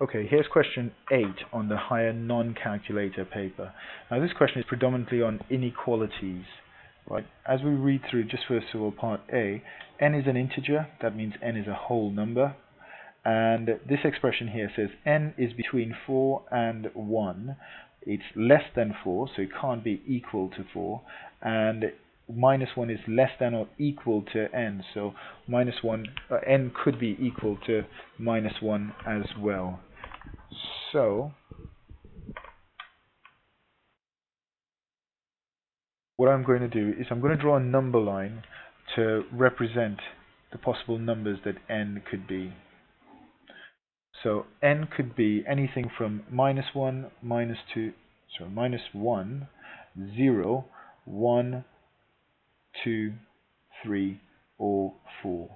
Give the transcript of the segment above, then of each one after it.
Okay, here's question 8 on the higher non-calculator paper. Now this question is predominantly on inequalities. Right? As we read through, just first of all, part A, n is an integer, that means n is a whole number. And this expression here says n is between 4 and 1. It's less than 4, so it can't be equal to 4. And minus 1 is less than or equal to n, so n could be equal to minus 1 as well. So what I'm going to do is I'm going to draw a number line to represent the possible numbers that n could be. So n could be anything from minus 1, minus 1, 0, 1, 2, 3, or 4.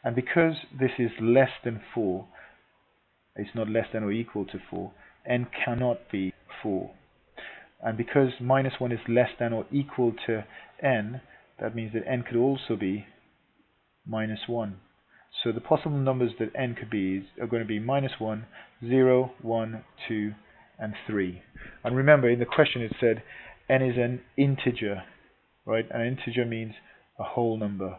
And because this is less than 4, it's not less than or equal to 4, n cannot be 4. And because minus 1 is less than or equal to n, that means that n could also be minus 1. So the possible numbers that n could be are going to be minus 1, 0, 1, 2, and 3. And remember, in the question it said n is an integer, right? An integer means a whole number.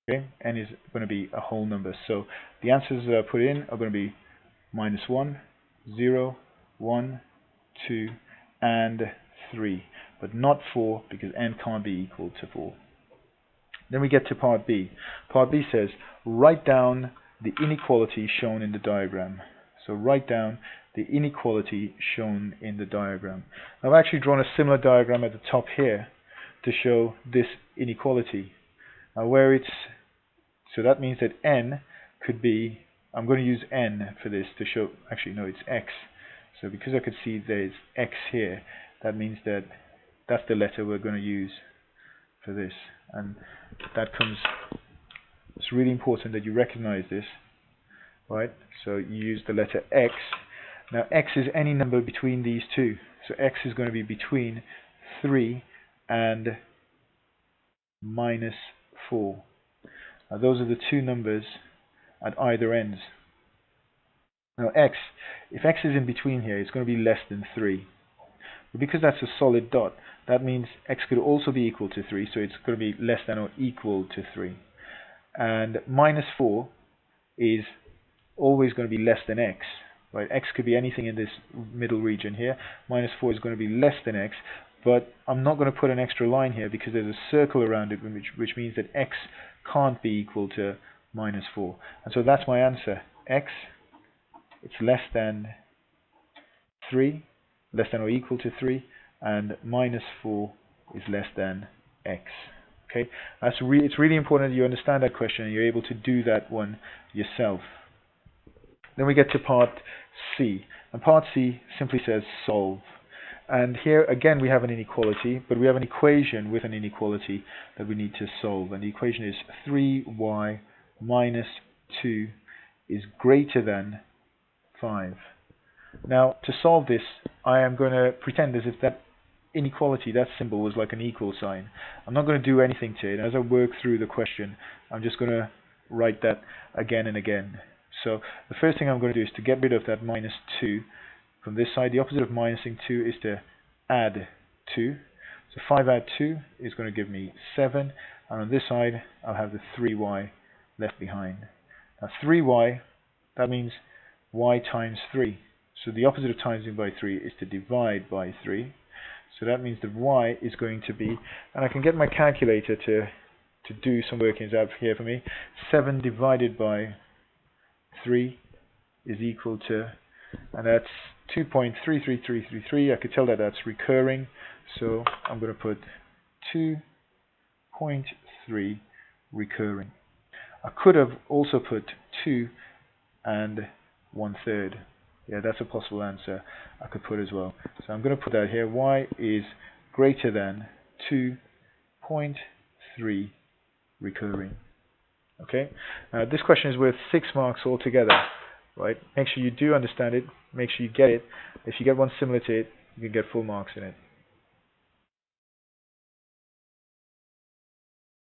Okay, n is going to be a whole number. So the answers that I put in are going to be minus 1, 0, 1, 2, and 3. But not 4, because n can't be equal to 4. Then we get to part B. Part B says, write down the inequality shown in the diagram. So write down the inequality shown in the diagram. I've actually drawn a similar diagram at the top here to show this inequality. Now so that means that n could be, I'm going to use n for this to show, actually no, it's x. So because I could see there's x here, that means that that's the letter we're going to use for this. And that comes, it's really important that you recognize this, right? So you use the letter x. Now x is any number between these two. So x is going to be between 3 and minus 4. Now those are the two numbers at either ends. Now if x is in between here, it's going to be less than 3. But because that's a solid dot, that means x could also be equal to 3, so it's going to be less than or equal to 3. And minus 4 is always going to be less than x. Right? X could be anything in this middle region here. Minus 4 is going to be less than x, but I'm not going to put an extra line here because there's a circle around it, which means that x can't be equal to minus 4. And so that's my answer. X, it's less than 3, less than or equal to 3, and minus 4 is less than x. Okay, it's really important that you understand that question and you're able to do that one yourself. Then we get to part C, and part C simply says solve. And here again we have an inequality, but we have an equation with an inequality that we need to solve. And the equation is 3y minus 2 is greater than 5. Now to solve this, I am going to pretend as if that inequality, that symbol, was like an equal sign. I'm not going to do anything to it. As I work through the question, I'm just going to write that again and again. So the first thing I'm going to do is to get rid of that minus 2. From this side, the opposite of minusing 2 is to add 2. So 5 add 2 is going to give me 7. And on this side, I'll have the 3y left behind. Now 3y, that means y times 3. So the opposite of timesing by 3 is to divide by 3. So that means that y is going to be, and I can get my calculator to do some workings out here for me. 7 divided by 3 is equal to, and that's 2.33333. I could tell that that's recurring, so I'm going to put 2.3 recurring. I could have also put 2 and 1/3. Yeah, that's a possible answer I could put as well. So I'm going to put that here. Y is greater than 2.3 recurring. Okay. This question is worth 6 marks altogether. Right. Make sure you do understand it. Make sure you get it. If you get one similar to it, you can get full marks in it.